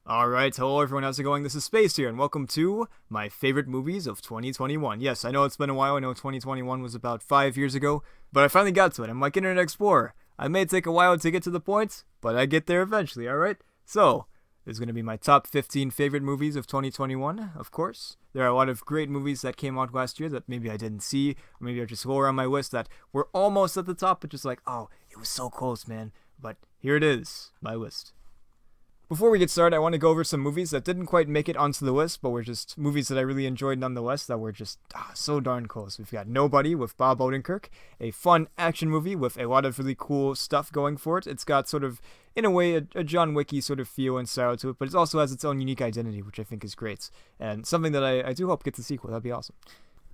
Alright, hello everyone, how's it going? This is Space here, and welcome to my favorite movies of 2021. Yes, I know it's been a while, I know 2021 was about 5 years ago, but I finally got to it. I'm like Internet Explorer. I may take a while to get to the point, but I get there eventually, alright? So, there's going to be my top 15 favorite movies of 2021, of course. There are a lot of great movies that came out last year that maybe I didn't see, or maybe are just lower on my list that were almost at the top, but just like, oh, it was so close, man. But here it is, my list. Before we get started, I want to go over some movies that didn't quite make it onto the list, but were just movies that I really enjoyed nonetheless, that were just so darn close. We've got Nobody with Bob Odenkirk, a fun action movie with a lot of really cool stuff going for it. It's got sort of, in a way, a John Wicky sort of feel and style to it, but it also has its own unique identity, which I think is great, and something that I do hope gets a sequel. That'd be awesome.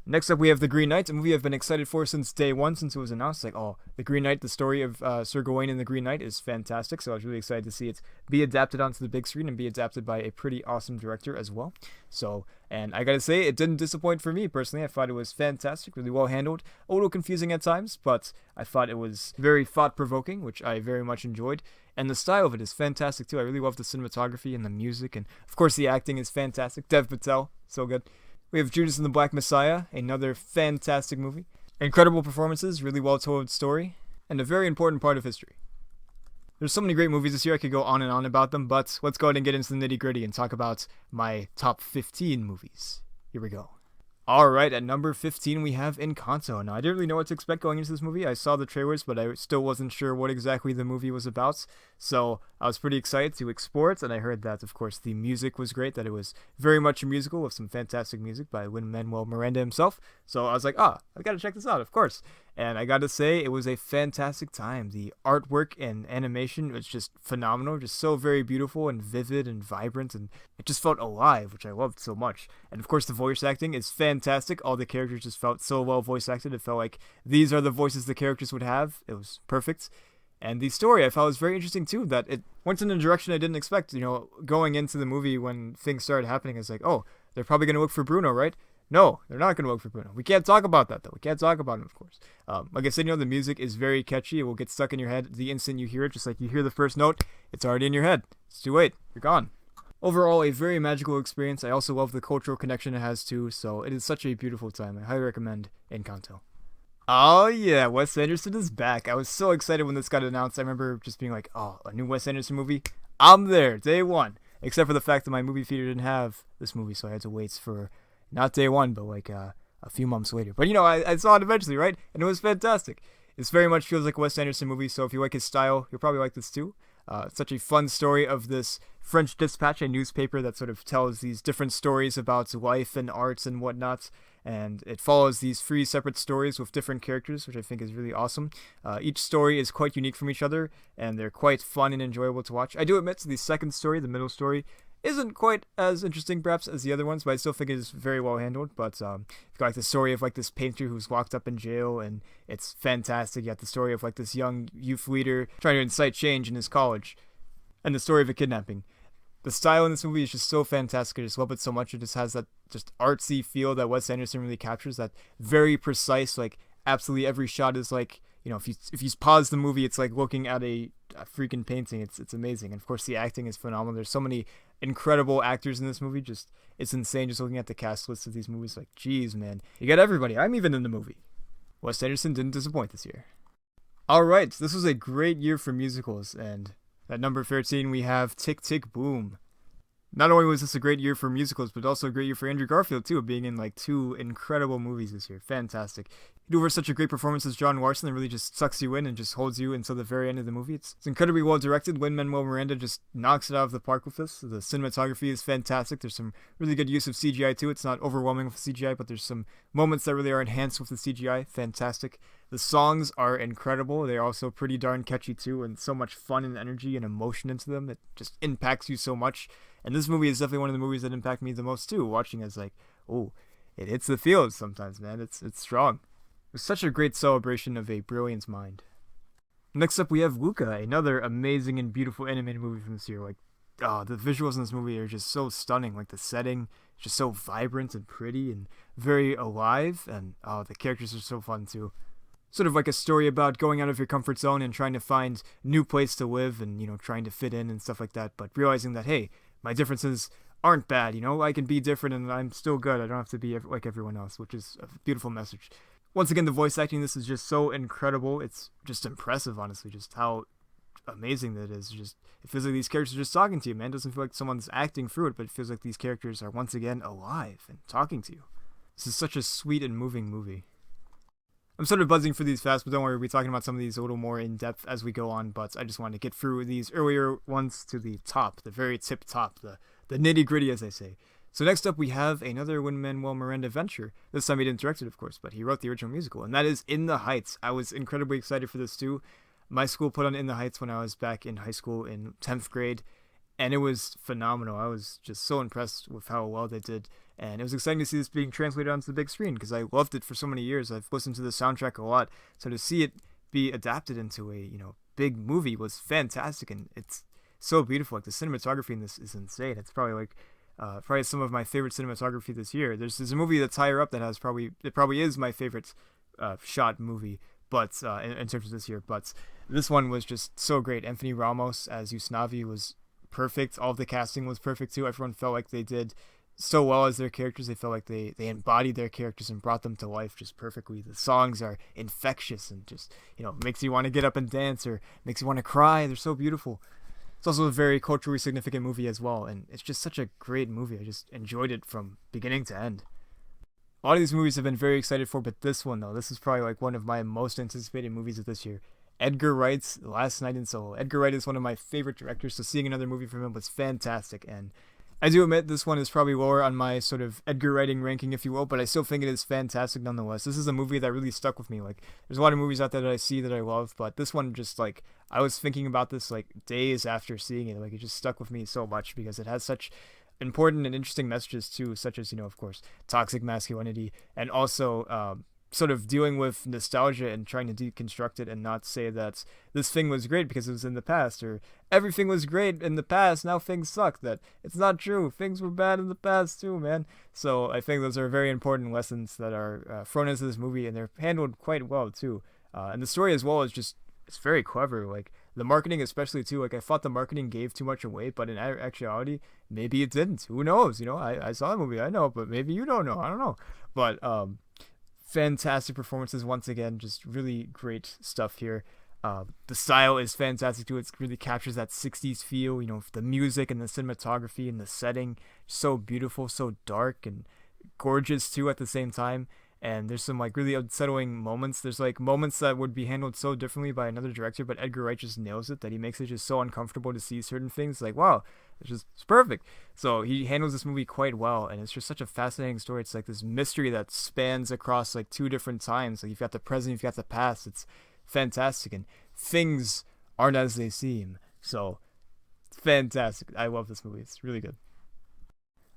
Next up, we have The Green Knight, a movie I've been excited for since day one, since it was announced. Like, oh, The Green Knight, the story of Sir Gawain and The Green Knight is fantastic, so I was really excited to see it be adapted onto the big screen and be adapted by a pretty awesome director as well. So, and I gotta say, it didn't disappoint for me, personally. I thought it was fantastic, really well handled, a little confusing at times, but I thought it was very thought-provoking, which I very much enjoyed. And the style of it is fantastic, too. I really love the cinematography and the music, and of course the acting is fantastic. Dev Patel, so good. We have Judas and the Black Messiah, another fantastic movie. Incredible performances, really well-told story, and a very important part of history. There's so many great movies this year, I could go on and on about them, but let's go ahead and get into the nitty-gritty and talk about my top 15 movies. Here we go. Alright, at number 15 we have Encanto. Now, I didn't really know what to expect going into this movie. I saw the trailers, but I still wasn't sure what exactly the movie was about. So, I was pretty excited to explore it, and I heard that, of course, the music was great, that it was very much a musical with some fantastic music by Lin-Manuel Miranda himself. So, I was like, I gotta check this out, of course. And I gotta say, it was a fantastic time. The artwork and animation was just phenomenal, just so very beautiful and vivid and vibrant, and it just felt alive, which I loved so much. And of course, the voice acting is fantastic. All the characters just felt so well voice acted. It felt like these are the voices the characters would have. It was perfect. And the story I thought was very interesting too, that it went in a direction I didn't expect. You know, going into the movie when things started happening, it's like, oh, they're probably going to look for Bruno, right? No, they're not going to look for Bruno. We can't talk about that, though. We can't talk about him, of course. Like I said, the music is very catchy. It will get stuck in your head the instant you hear it. Just like you hear the first note, it's already in your head. It's too late. You're gone. Overall, a very magical experience. I also love the cultural connection it has, too, so it is such a beautiful time. I highly recommend Encanto. Oh, yeah, Wes Anderson is back. I was so excited when this got announced. I remember just being like, oh, a new Wes Anderson movie? I'm there, day one. Except for the fact that my movie theater didn't have this movie, so I had to wait for not day one, but like a few months later. But I saw it eventually, right? And it was fantastic. This very much feels like a Wes Anderson movie, so if you like his style, you'll probably like this too. It's such a fun story of this French Dispatch, a newspaper that sort of tells these different stories about life and arts and whatnot. And it follows these three separate stories with different characters, which I think is really awesome. Each story is quite unique from each other, and they're quite fun and enjoyable to watch. I do admit the second story, the middle story, isn't quite as interesting perhaps as the other ones, but I still think it is very well handled. But you've got like the story of like this painter who's locked up in jail, and it's fantastic. You got the story of like this young youth leader trying to incite change in his college, and the story of a kidnapping. The style in this movie is just so fantastic. I just love it so much. It just has that just artsy feel that Wes Anderson really captures. That very precise, like absolutely every shot is like, if you pause the movie, it's like looking at a freaking painting. It's amazing. And of course, the acting is phenomenal. There's so many incredible actors in this movie. Just it's insane. Just looking at the cast list of these movies, like, geez, man, you got everybody. I'm even in the movie. Wes Anderson didn't disappoint this year. All right, this was a great year for musicals, and at number 13 we have Tick Tick Boom. Not only was this a great year for musicals, but also a great year for Andrew Garfield, too, being in, like, two incredible movies this year. Fantastic. He delivers such a great performance as John Larson that really just sucks you in and just holds you until the very end of the movie. It's incredibly well directed. Lin-Manuel Miranda just knocks it out of the park with this. The cinematography is fantastic. There's some really good use of CGI, too. It's not overwhelming with CGI, but there's some moments that really are enhanced with the CGI. Fantastic. The songs are incredible. They're also pretty darn catchy, too, and so much fun and energy and emotion into them. It just impacts you so much. And this movie is definitely one of the movies that impact me the most, too. Watching it is like, oh, it hits the feels sometimes, man. It's strong. It was such a great celebration of a brilliant mind. Next up, we have Luca, another amazing and beautiful animated movie from this year. Like, the visuals in this movie are just so stunning. Like, the setting is just so vibrant and pretty and very alive. And, the characters are so fun, too. Sort of like a story about going out of your comfort zone and trying to find a new place to live and, trying to fit in and stuff like that. But realizing that, hey, my differences aren't bad. You know, I can be different and I'm still good. I don't have to be like everyone else, which is a beautiful message. Once again, the voice acting in this is just so incredible. It's just impressive, honestly, just how amazing that is. Just it feels like these characters are just talking to you, man. It doesn't feel like someone's acting through it, but it feels like these characters are once again alive and talking to you. This is such a sweet and moving movie. I'm sort of buzzing for these fast, but don't worry, we'll be talking about some of these a little more in depth as we go on, but I just wanted to get through these earlier ones to the top, the very tip top, the nitty gritty, as I say. So next up, we have another Lin-Manuel Miranda venture. This time he didn't direct it, of course, but he wrote the original musical, and that is In the Heights. I was incredibly excited for this too. My school put on In the Heights when I was back in high school in 10th grade, and it was phenomenal. I was just so impressed with how well they did, and it was exciting to see this being translated onto the big screen because I loved it for so many years. I've listened to the soundtrack a lot, so to see it be adapted into a big movie was fantastic, and it's so beautiful. Like the cinematography in this is insane. It's probably like probably some of my favorite cinematography this year. There's a movie that's higher up that has probably is my favorite shot movie, but in terms of this year. But this one was just so great. Anthony Ramos as Usnavi was perfect. All of the casting was perfect too. Everyone felt like they did so well as their characters. They felt like they embodied their characters and brought them to life just perfectly. The songs are infectious and just makes you want to get up and dance or makes you want to cry. They're so beautiful. It's also a very culturally significant movie as well, and it's just such a great movie. I just enjoyed it from beginning to end. A lot of these movies I've been very excited for, but this one though, this is probably like one of my most anticipated movies of this year. Edgar Wright's Last Night in Soho. Edgar Wright is one of my favorite directors, so seeing another movie from him was fantastic. And I do admit this one is probably lower on my sort of Edgar Wrighting ranking, if you will, but I still think it is fantastic nonetheless. This is a movie that really stuck with me. Like, there's a lot of movies out there that I see that I love, but this one just like, I was thinking about this like days after seeing it. Like, it just stuck with me so much because it has such important and interesting messages too, such as, of course, toxic masculinity and also sort of dealing with nostalgia and trying to deconstruct it and not say that this thing was great because it was in the past or everything was great in the past, now things suck. That it's not true. Things were bad in the past too, man. So I think those are very important lessons that are thrown into this movie, and they're handled quite well too. And the story as well is just, it's very clever. Like the marketing especially too. Like I thought the marketing gave too much away, but in actuality, maybe it didn't. Who knows? I saw the movie, I know, but maybe you don't know. I don't know. But fantastic performances once again, just really great stuff here. The style is fantastic too. It really captures that 60s feel, the music and the cinematography and the setting, so beautiful, so dark and gorgeous too at the same time. And there's some like really unsettling moments. There's like moments that would be handled so differently by another director, but Edgar Wright just nails it, that he makes it just so uncomfortable to see certain things. Like, wow, it's perfect. So he handles this movie quite well, and it's just such a fascinating story. It's like this mystery that spans across like two different times. Like you've got the present, you've got the past. It's fantastic, and things aren't as they seem. So it's fantastic. I love this movie. It's really good.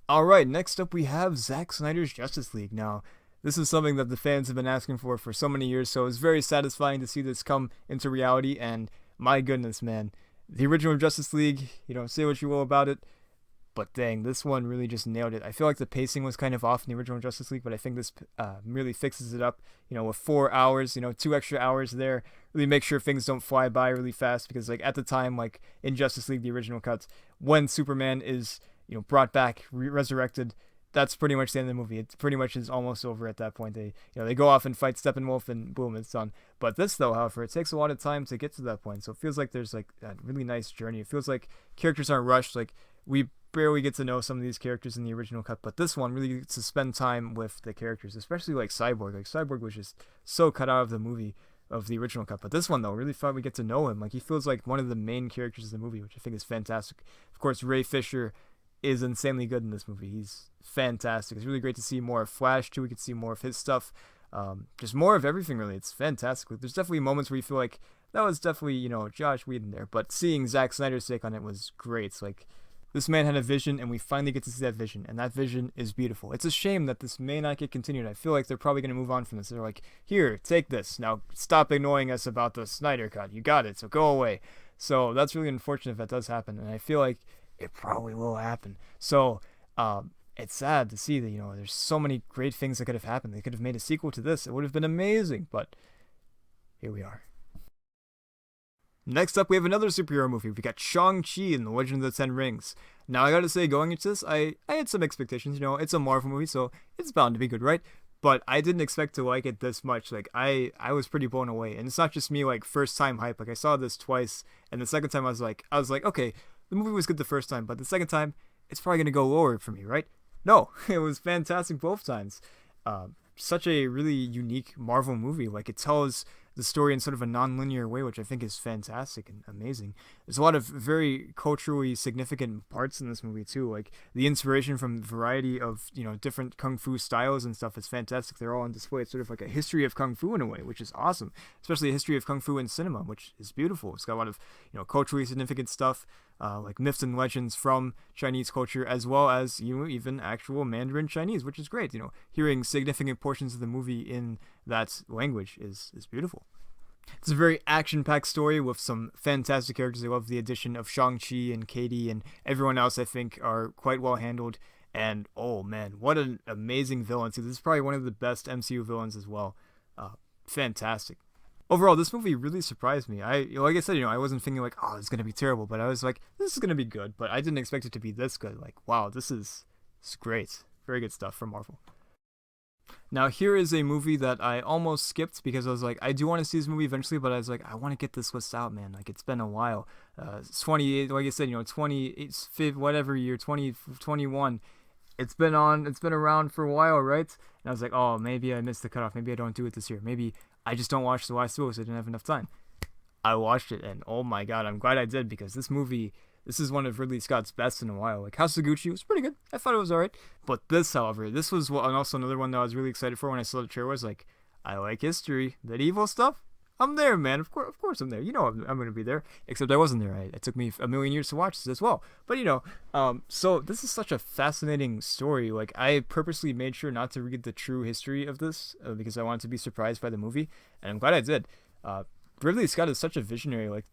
All right, next up we have Zack Snyder's Justice League. Now, this is something that the fans have been asking for so many years, so it's very satisfying to see this come into reality, and my goodness, man. The original Justice League, say what you will about it, but dang, this one really just nailed it. I feel like the pacing was kind of off in the original Justice League, but I think this really fixes it up, with 4 hours, 2 extra hours there, really make sure things don't fly by really fast, because like at the time, like in Justice League, the original cuts, when Superman is, brought back, resurrected, that's pretty much the end of the movie. It pretty much is almost over at that point. They go off and fight Steppenwolf and boom, it's done. But this though, however, it takes a lot of time to get to that point. So it feels like there's like a really nice journey. It feels like characters aren't rushed. Like we barely get to know some of these characters in the original cut, but this one really gets to spend time with the characters, especially like Cyborg. Like Cyborg was just so cut out of the movie of the original cut. But this one though, really thought we get to know him. Like he feels like one of the main characters of the movie, which I think is fantastic. Of course, Ray Fisher is insanely good in this movie. He's fantastic. It's really great to see more of Flash too. We could see more of his stuff. Just more of everything really. It's fantastic. There's definitely moments where you feel like that was definitely, Josh Whedon there. But seeing Zack Snyder's take on it was great. It's like this man had a vision and we finally get to see that vision. And that vision is beautiful. It's a shame that this may not get continued. I feel like they're probably going to move on from this. They're like, here, take this. Now stop annoying us about the Snyder cut. You got it. So go away. So that's really unfortunate if that does happen. And I feel like it probably will happen. So, it's sad to see that, there's so many great things that could have happened. They could have made a sequel to this. It would have been amazing, but here we are. Next up, we have another superhero movie. We got Shang-Chi and the Legend of the Ten Rings. Now I gotta say, going into this, I had some expectations. It's a Marvel movie, so it's bound to be good, right? But I didn't expect to like it this much. Like I was pretty blown away, and it's not just me like first time hype. Like I saw this twice, and the second time I was like, okay, the movie was good the first time, but the second time it's probably gonna go lower for me, right? No, it was fantastic both times. Such a really unique Marvel movie. Like it tells the story in sort of a non-linear way, which I think is fantastic and amazing. There's a lot of very culturally significant parts in this movie too. Like the inspiration from a variety of different kung fu styles and stuff is fantastic. They're all on display. It's sort of like a history of kung fu in a way, which is awesome. Especially a history of kung fu in cinema, which is beautiful. It's got a lot of culturally significant stuff. Like myths and legends from Chinese culture, as well as even actual Mandarin Chinese, which is great. Hearing significant portions of the movie in that language is beautiful. It's a very action-packed story with some fantastic characters. I love the addition of Shang-Chi and Katie and everyone else. I think are quite well handled. And oh man, what an amazing villain too. This is probably one of the best MCU villains as well. Fantastic. Overall, this movie really surprised me. Like I said, I wasn't thinking like, oh, it's gonna be terrible, but I was like, this is gonna be good. But I didn't expect it to be this good. Like, wow, this is great. Very good stuff from Marvel. Now, here is a movie that I almost skipped because I was like, I do want to see this movie eventually, but I was like, I want to get this list out, man. Like, it's been a while. It's 28, like I said, 25, whatever year, 2021. It's been around for a while, right? And I was like, oh, maybe I missed the cutoff. Maybe I don't do it this year. Maybe I just don't watch the last two because I didn't have enough time. I watched it, and oh my god, I'm glad I did because this is one of Ridley Scott's best in a while. Like House of Gucci was pretty good. I thought it was alright. But this, however, this was and also another one that I was really excited for when I saw the trailer. Was like, I like history, medieval stuff. I'm there, man. Of course I'm there. I'm going to be there. Except I wasn't there. It took me a million years to watch this as well. But so this is such a fascinating story. Like I purposely made sure not to read the true history of this because I wanted to be surprised by the movie, and I'm glad I did. Ridley Scott is such a visionary. Like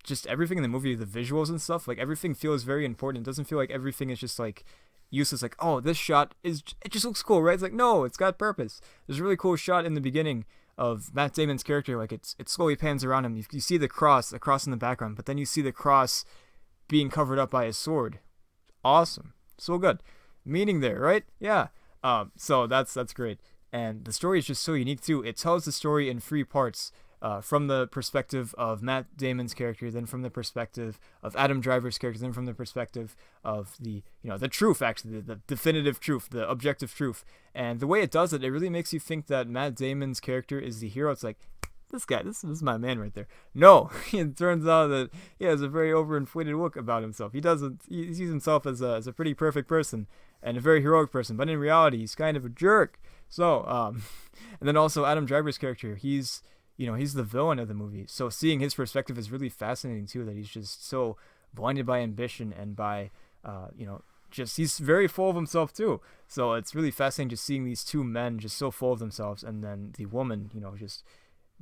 just everything in the movie, the visuals and stuff, like everything feels very important. It doesn't feel like everything is just like useless. Like, oh, this shot it just looks cool, right? It's like, no, it's got purpose. There's a really cool shot in the beginning of Matt Damon's character. Like it slowly pans around him. You see the cross in the background, but then you see the cross being covered up by his sword. Awesome. So good. Meaning there, right? Yeah. So that's great. And the story is just so unique too. It tells the story in three parts. From the perspective of Matt Damon's character, then from the perspective of Adam Driver's character, then from the perspective of the truth, actually, the definitive truth, the objective truth. And the way it does it, it really makes you think that Matt Damon's character is the hero. It's like, this guy, this is my man right there. No, it turns out that he has a very overinflated look about himself. He sees himself as a pretty perfect person and a very heroic person, but in reality, he's kind of a jerk. So, and then also Adam Driver's character, he's the villain of the movie. So seeing his perspective is really fascinating too, that he's just so blinded by ambition and by, he's very full of himself too. So it's really fascinating just seeing these two men just so full of themselves, and then the woman, just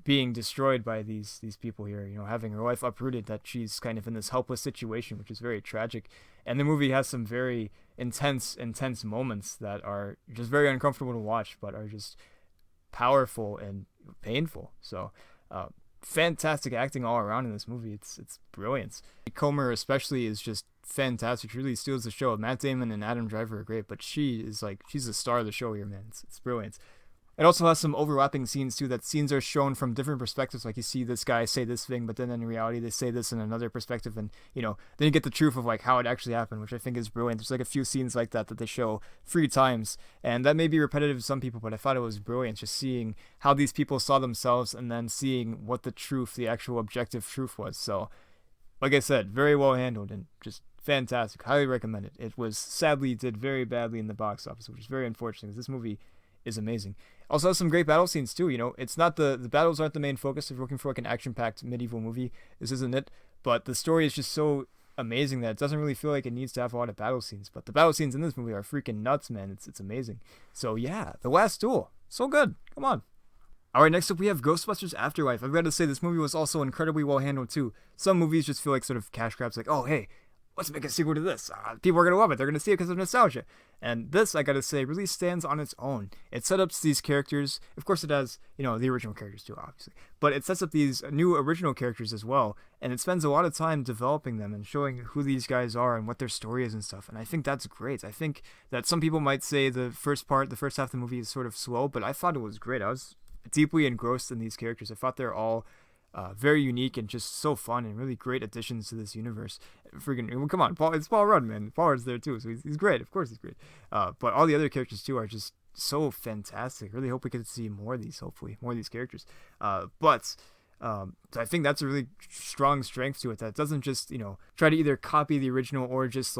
being destroyed by these people here, having her life uprooted, that she's kind of in this helpless situation, which is very tragic. And the movie has some very intense moments that are just very uncomfortable to watch, but are just powerful and painful. So fantastic acting all around in this movie. It's brilliant. Comer especially is just fantastic. She really steals the show. Matt Damon and Adam Driver are great, but she's the star of the show here, man. It's brilliant. It also has some overlapping scenes too, that scenes are shown from different perspectives. Like you see this guy say this thing, but then in reality they say this in another perspective, and then you get the truth of like how it actually happened, which I think is brilliant. There's like a few scenes like that they show 3 times, and that may be repetitive to some people, but I thought it was brilliant just seeing how these people saw themselves and then seeing what the actual objective truth was. So like I said, very well handled and just fantastic. Highly recommend it. It was sadly did very badly in the box office, which is very unfortunate because this movie is amazing. Also has some great battle scenes too. It's not the battles aren't the main focus. If you're looking for like an action-packed medieval movie, this isn't it. But the story is just so amazing that it doesn't really feel like it needs to have a lot of battle scenes. But the battle scenes in this movie are freaking nuts, man. It's amazing. So yeah, The Last Duel, so good. Come on. All right, next up we have Ghostbusters Afterlife. I've got to say this movie was also incredibly well handled too. Some movies just feel like sort of cash grabs, like, oh hey, let's make a sequel to this. People are gonna love it. They're gonna see it because of nostalgia. And this, I gotta say, really stands on its own. It sets up these characters. Of course, it has, the original characters too, obviously. But it sets up these new original characters as well. And it spends a lot of time developing them and showing who these guys are and what their story is and stuff. And I think that's great. I think that some people might say the first half of the movie is sort of slow, but I thought it was great. I was deeply engrossed in these characters. I thought they're all very unique and just so fun and really great additions to this universe. Freaking, come on, it's Paul Rudd, man. Paul Rudd's there too, so he's great. Of course he's great. But all the other characters too are just so fantastic. Really hope we get to see more of these, hopefully. More of these characters. But I think that's a really strong strength to it that doesn't just, try to either copy the original or just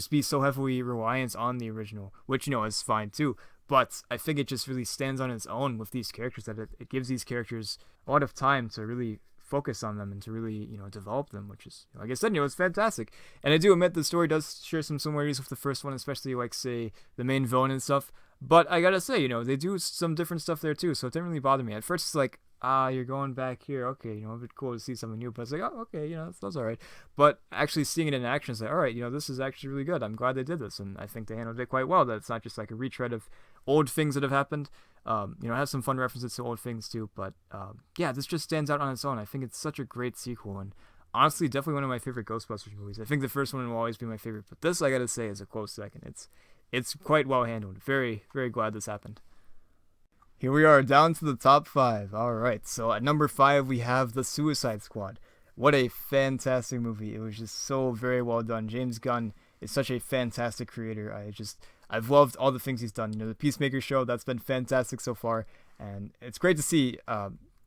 be so heavily reliant on the original, which, is fine too. But I think it just really stands on its own with these characters, that it gives these characters a lot of time to really focus on them and to really, develop them, which is, like I said, it's fantastic. And I do admit the story does share some similarities with the first one, especially, say, the main villain and stuff. But I gotta say, they do some different stuff there too, so it didn't really bother me. At first, it's like, you're going back here, okay, it'd be cool to see something new, but it's like, oh, okay, that's alright. But actually seeing it in action, it's like, alright, this is actually really good. I'm glad they did this, and I think they handled it quite well, that it's not just like a retread of old things that have happened. It has some fun references to old things too, but yeah, this just stands out on its own. I think it's such a great sequel, and honestly, definitely one of my favorite Ghostbusters movies. I think the first one will always be my favorite, but this, I gotta say, is a close second. It's quite well handled. Very, very glad this happened. Here we are, down to the top 5. Alright, so at number 5, we have The Suicide Squad. What a fantastic movie. It was just so very well done. James Gunn is such a fantastic creator. I've loved all the things he's done. The Peacemaker show, that's been fantastic so far. And it's great to see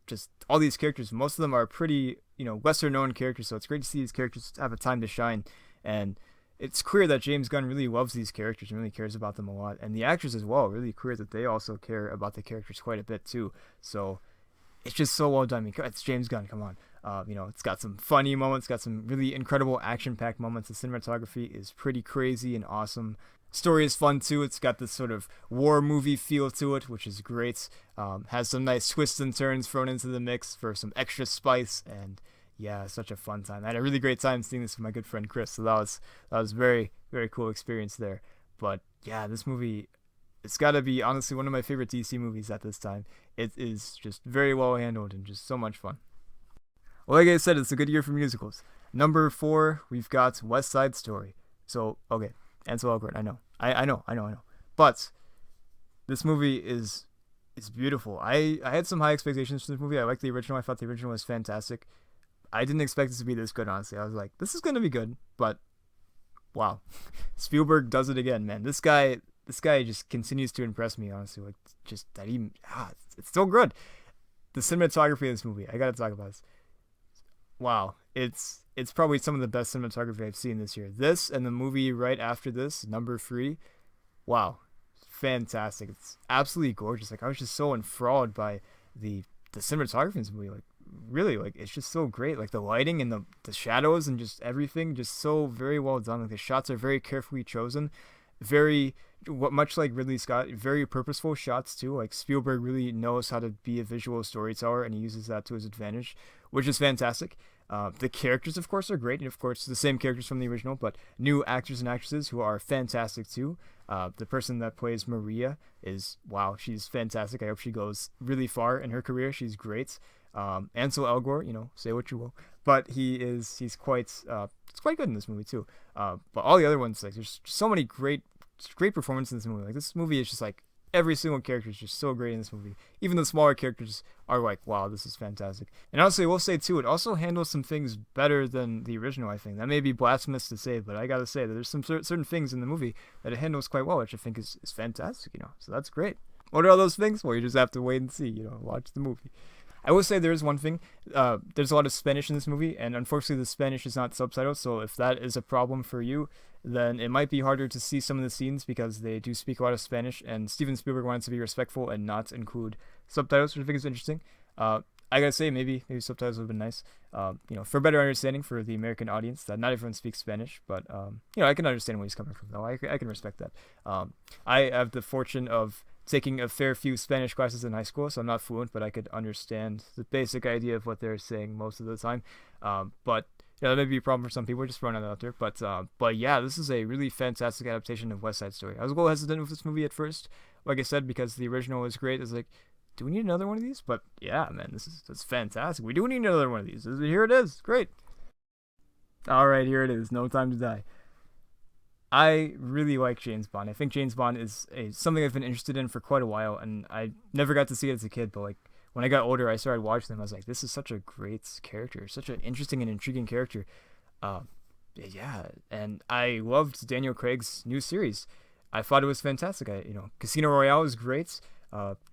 just all these characters. Most of them are pretty, lesser known characters, so it's great to see these characters have a time to shine. And it's clear that James Gunn really loves these characters and really cares about them a lot. And the actors as well, really clear that they also care about the characters quite a bit too. So it's just so well done. It's James Gunn, come on. It's got some funny moments, got some really incredible action-packed moments. The cinematography is pretty crazy and awesome. Story is fun too. It's got this sort of war movie feel to it, which is great. Has some nice twists and turns thrown into the mix for some extra spice, and yeah, such a fun time. I had a really great time seeing this with my good friend Chris, so that was very, very cool experience there. But yeah, this movie, it's got to be honestly one of my favorite DC movies at this time. It is just very well handled and just so much fun. Well, like I said, it's a good year for musicals. Number 4, we've got West Side Story. So, okay, Ansel Elgort, I know. But this movie is beautiful. I had some high expectations for this movie. I liked the original. I thought the original was fantastic. I didn't expect it to be this good, honestly. I was like, this is going to be good, but wow. Spielberg does it again, man. This guy just continues to impress me, honestly. Like, just that it's still good. The cinematography of this movie, I got to talk about this. Wow. It's probably some of the best cinematography I've seen this year. This and the movie right after this, number 3, wow. Fantastic. It's absolutely gorgeous. Like, I was just so enthralled by the cinematography in this movie. Like, really, like, it's just so great. Like, the lighting and the shadows and just everything, just so very well done. Like, the shots are very carefully chosen, much like Ridley Scott, very purposeful shots too. Like, Spielberg really knows how to be a visual storyteller, and he uses that to his advantage, which is fantastic. The characters, of course, are great, and of course the same characters from the original, but new actors and actresses who are fantastic too. The person that plays Maria is, wow, she's fantastic. I hope she goes really far in her career. She's great. Ansel Elgort, say what you will, but he's quite good in this movie too. But all the other ones, like, there's so many great performances in this movie. Like, this movie is just like, every single character is just so great in this movie. Even the smaller characters are like, wow, this is fantastic. And honestly, we'll say too, it also handles some things better than the original, I think. That may be blasphemous to say, but I gotta say that there's some certain things in the movie that it handles quite well, which I think is fantastic, so that's great. What are all those things? Well, you just have to wait and see, watch the movie. I will say there is one thing. There's a lot of Spanish in this movie, and unfortunately the Spanish is not subtitled, so if that is a problem for you, then it might be harder to see some of the scenes because they do speak a lot of Spanish, and Steven Spielberg wanted to be respectful and not include subtitles, which I think is interesting. I gotta say, maybe subtitles would have been nice, for better understanding for the American audience, that not everyone speaks Spanish, but, I can understand where he's coming from, though. I can respect that. I have the fortune of taking a fair few Spanish classes in high school, so I'm not fluent, but I could understand the basic idea of what they're saying most of the time. But Yeah, that may be a problem for some people. Just throwing that out there, but yeah, this is a really fantastic adaptation of West Side Story. I was a little hesitant with this movie at first, like I said, because the original was great. It's like, do we need another one of these? But yeah, man, that's fantastic. We do need another one of these. Here it is. Great. All right, here it is. No Time to Die. I really like James Bond. I think James Bond is something I've been interested in for quite a while, and I never got to see it as a kid. But like when I got older, I started watching them. I was like, this is such a great character, such an interesting and intriguing character. Uh, yeah, and I loved Daniel Craig's new series. I thought it was fantastic. Casino Royale is great.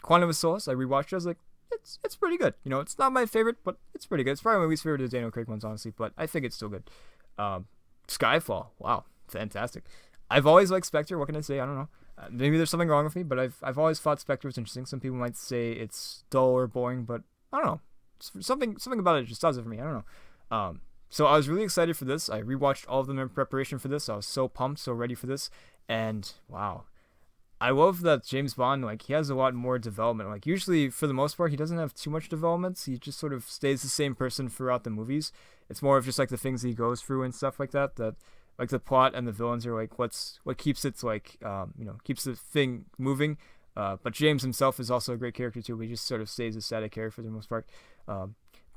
Quantum of Solace, I rewatched it. I was like, it's pretty good. It's not my favorite, but it's pretty good. It's probably my least favorite of the Daniel Craig ones, honestly, but I think it's still good. Skyfall, wow, fantastic. I've always liked Spectre. What can I say? I don't know. Maybe there's something wrong with me, but I've always thought Spectre was interesting. Some people might say it's dull or boring, but I don't know. Something about it just does it for me. I don't know. So I was really excited for this. I rewatched all of them in preparation for this. I was so pumped, so ready for this, and wow. I love that James Bond, like, he has a lot more development. Like, usually, for the most part, he doesn't have too much development. He just sort of stays the same person throughout the movies. It's more of just, like, the things he goes through and stuff like that, like, the plot and the villains are, like, what keeps it, like, keeps the thing moving. But James himself is also a great character, too. But he just sort of stays a static character for the most part.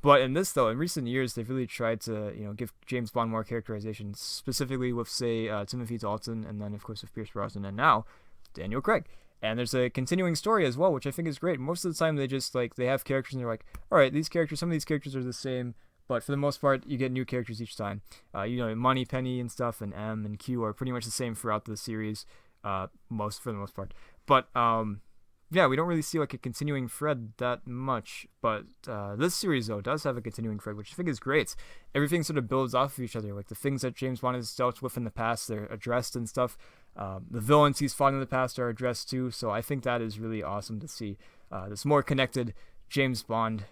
But in this, though, in recent years, they've really tried to, give James Bond more characterization, specifically with, say, Timothy Dalton, and then, of course, with Pierce Brosnan, and now Daniel Craig. And there's a continuing story as well, which I think is great. Most of the time, they just, like, they have characters, and they're like, all right, some of these characters are the same, but for the most part, you get new characters each time. Money, Penny, and stuff, and M and Q are pretty much the same throughout the series, for the most part. But, yeah, we don't really see, like, a continuing thread that much, but this series, though, does have a continuing thread, which I think is great. Everything sort of builds off of each other. Like, the things that James Bond has dealt with in the past, they're addressed and stuff. The villains he's fought in the past are addressed, too, so I think that is really awesome to see this more connected James Bond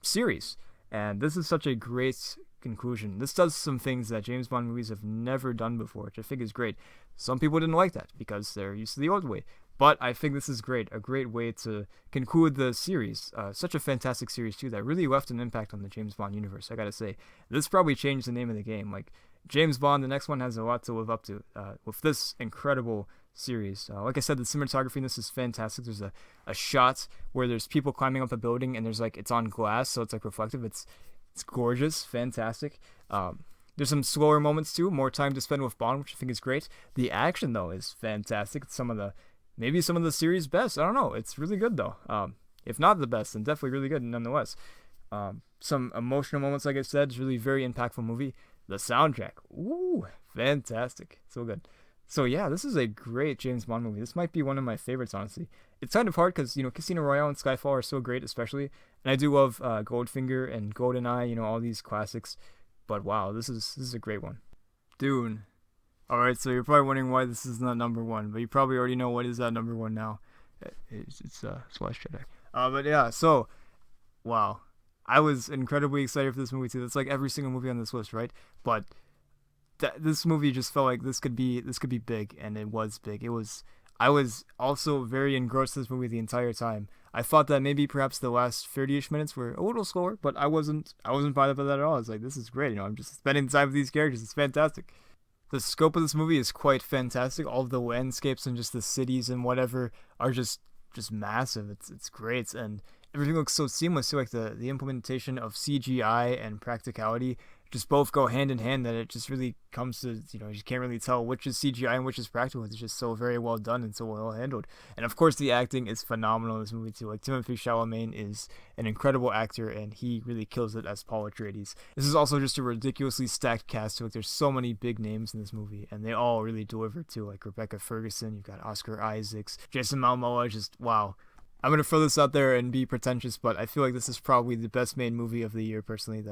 series. And this is such a great conclusion. This does some things that James Bond movies have never done before, which I think is great. Some people didn't like that because they're used to the old way. But I think this is great, a great way to conclude the series. Such a fantastic series, too, that really left an impact on the James Bond universe, I gotta say. This probably changed the name of the game. Like, James Bond, the next one, has a lot to live up to with this incredible series. Like I said, the cinematography in this is fantastic. There's a shot where there's people climbing up a building, and there's, like, it's on glass, so it's, like, reflective. It's gorgeous, fantastic. There's some slower moments, too, more time to spend with Bond, which I think is great. The action, though, is fantastic. It's maybe some of the series' best. I don't know. It's really good, though. If not the best, then definitely really good nonetheless. Some emotional moments, like I said. It's really very impactful movie. The soundtrack, ooh, fantastic. So good. So yeah, this is a great James Bond movie. This might be one of my favorites, honestly. It's kind of hard because, Casino Royale and Skyfall are so great, especially. And I do love Goldfinger and GoldenEye, all these classics. But wow, this is a great one. Dune. Alright, so you're probably wondering why this is not number one, but you probably already know what is that number one now. It's Last Jedi. But yeah, so, wow. I was incredibly excited for this movie too. That's like every single movie on this list, right? But this movie just felt like this could be big, and it was big. I was also very engrossed in this movie the entire time. I thought that maybe perhaps the last 30-ish minutes were a little slower, but I wasn't bothered by that at all. I was like, this is great. I'm just spending time with these characters. It's fantastic. The scope of this movie is quite fantastic. All of the landscapes and just the cities and whatever are just massive. It's great, and everything looks so seamless too. Like the implementation of CGI and practicality just both go hand in hand, that it just really comes to, you can't really tell which is CGI and which is practical. It's just so very well done and so well handled. And of course, the acting is phenomenal in this movie too. Like, Timothée Chalamet is an incredible actor, and he really kills it as Paul Atreides. This is also just a ridiculously stacked cast too. Like, there's so many big names in this movie, and they all really deliver too. Like Rebecca Ferguson, you've got Oscar Isaacs, Jason Momoa, just wow. I'm going to throw this out there and be pretentious, but I feel like this is probably the best made movie of the year, personally.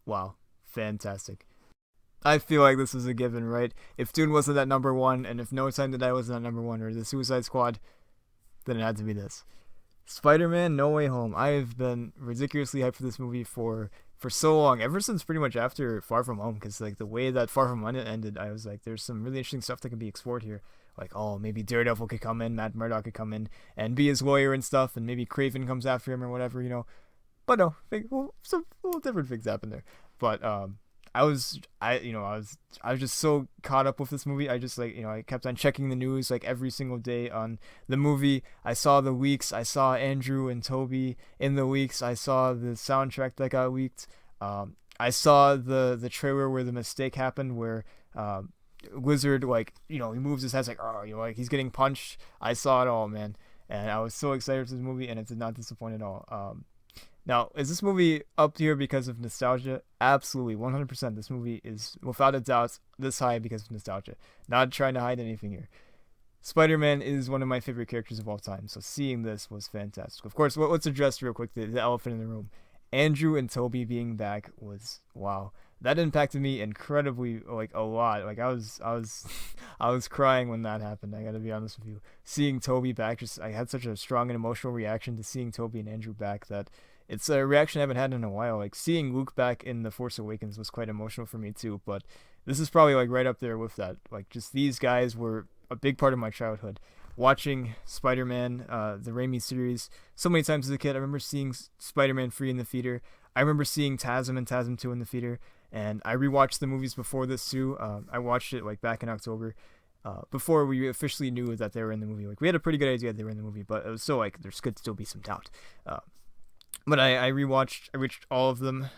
Wow, fantastic. I feel like this is a given, right? If Dune wasn't at number one, and if No Time to Die wasn't at number one, or The Suicide Squad, then it had to be this. Spider-Man No Way Home. I have been ridiculously hyped for this movie for so long, ever since pretty much after Far From Home, because like the way that Far From Home ended, I was like, there's some really interesting stuff that can be explored here. Like, oh, maybe Daredevil could come in, Matt Murdock could come in and be his lawyer and stuff, and maybe Craven comes after him or whatever, But no, some little different things happen there. But I was just so caught up with this movie. I just I kept on checking the news like every single day on the movie. I saw the leaks. I saw Andrew and Toby in the leaks. I saw the soundtrack that got leaked. I saw the trailer where the mistake happened, where Lizard he moves his head like, oh, like he's getting punched. I saw it all, man, and I was so excited for this movie, and it did not disappoint at all. Now, is this movie up here because of nostalgia? Absolutely, 100%. This movie is, without a doubt, this high because of nostalgia. Not trying to hide anything here. Spider-Man is one of my favorite characters of all time, so seeing this was fantastic. Of course, let's address real quick the elephant in the room. Andrew and Toby being back was, wow. That impacted me incredibly, a lot. I was crying when that happened. I gotta be honest with you. Seeing Toby back, I had such a strong and emotional reaction to seeing Toby and Andrew back that it's a reaction I haven't had in a while. Like, seeing Luke back in The Force Awakens was quite emotional for me too, but this is probably right up there with that. Just these guys were a big part of my childhood. Watching Spider-Man, the Raimi series, so many times as a kid. I remember seeing Spider-Man 3 in the theater. I remember seeing TASM and TASM 2 in the theater, and I rewatched the movies before this too. I watched it back in October, before we officially knew that they were in the movie. We had a pretty good idea they were in the movie, but it was still there could still be some doubt. But I reached all of them.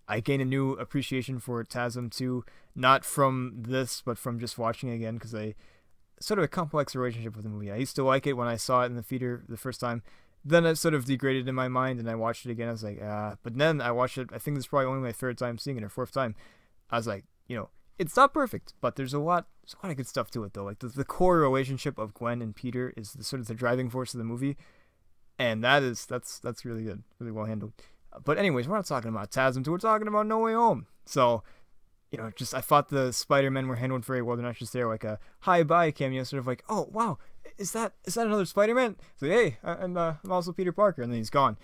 I gained a new appreciation for TASM 2, not from this, but from just watching it again, because I sort of a complex relationship with the movie. I used to like it when I saw it in the theater the first time. Then it sort of degraded in my mind, and I watched it again. I was like, but then I watched it. I think this is probably only my third time seeing it, or fourth time. I was like, it's not perfect, but there's a lot of good stuff to it, though. The core relationship of Gwen and Peter is sort of the driving force of the movie, and that's really good, really well handled. But anyways, we're not talking about TASM 2. We're talking about No Way Home. So, I thought the Spider-Men were handled very well. They're not just there like a hi-bye cameo, sort of oh, wow, is that another Spider-Man? So, hey, I'm also Peter Parker, and then he's gone,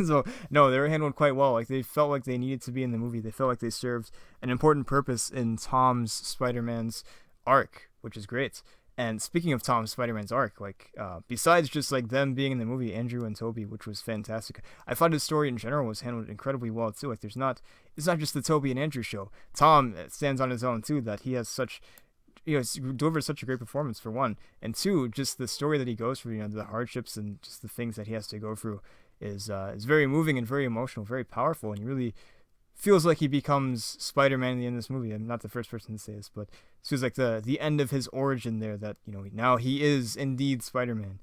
So, no, they were handled quite well. They felt like they needed to be in the movie. They felt like they served an important purpose in Tom's Spider-Man's arc, which is great. And speaking of Tom Spider-Man's arc, besides just them being in the movie, Andrew and Toby, which was fantastic, I thought his story in general was handled incredibly well too. It's not just the Toby and Andrew show. Tom stands on his own too. That he has such, delivers such a great performance for one, and two, just the story that he goes through, the hardships and just the things that he has to go through is very moving and very emotional, very powerful, and he really feels like he becomes Spider-Man in the end of this movie. I'm not the first person to say this, but it feels like the end of his origin there, that, now he is indeed Spider-Man.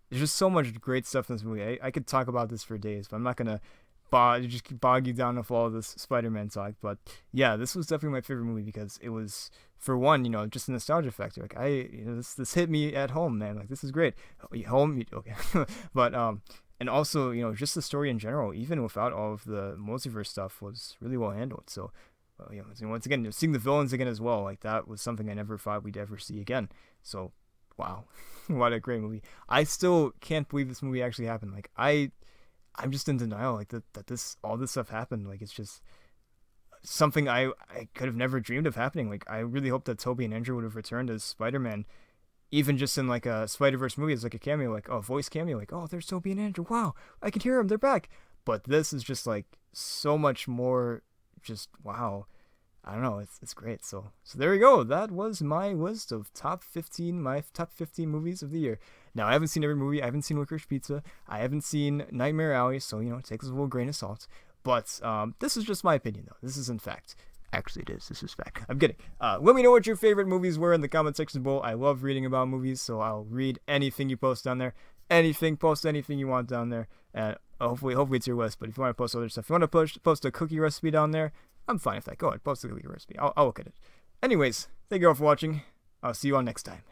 There's just so much great stuff in this movie. I could talk about this for days, but I'm not going to just bog you down with all this Spider-Man talk. But yeah, this was definitely my favorite movie because it was, for one, just a nostalgia factor. This hit me at home, man. This is great. Home, okay. But, and also, just the story in general, even without all of the multiverse stuff, was really well handled. So, once again, seeing the villains again as well, that was something I never thought we'd ever see again. So, wow, what a great movie! I still can't believe this movie actually happened. I'm just in denial, that all this stuff happened. It's just something I could have never dreamed of happening. I really hope that Toby and Andrew would have returned as Spider-Man. Even just in a Spider-Verse movie, it's a cameo, a voice cameo, oh, there's Toby and Andrew, wow, I can hear them, they're back. But this is just so much more, just wow. I don't know, it's great. So there we go. That was my list of my top 15 movies of the year. Now, I haven't seen every movie. I haven't seen Licorice Pizza. I haven't seen Nightmare Alley, so take this with a little grain of salt. But this is just my opinion, though. This is in fact. Actually, it is. This is fact. I'm kidding. Let me know what your favorite movies were in the comment section below. I love reading about movies, so I'll read anything you post down there. Post anything you want down there. And hopefully it's your list. But if you want to post other stuff, if you want to post a cookie recipe down there, I'm fine with that. Go ahead, post a cookie recipe. I'll look at it. Anyways, thank you all for watching. I'll see you all next time.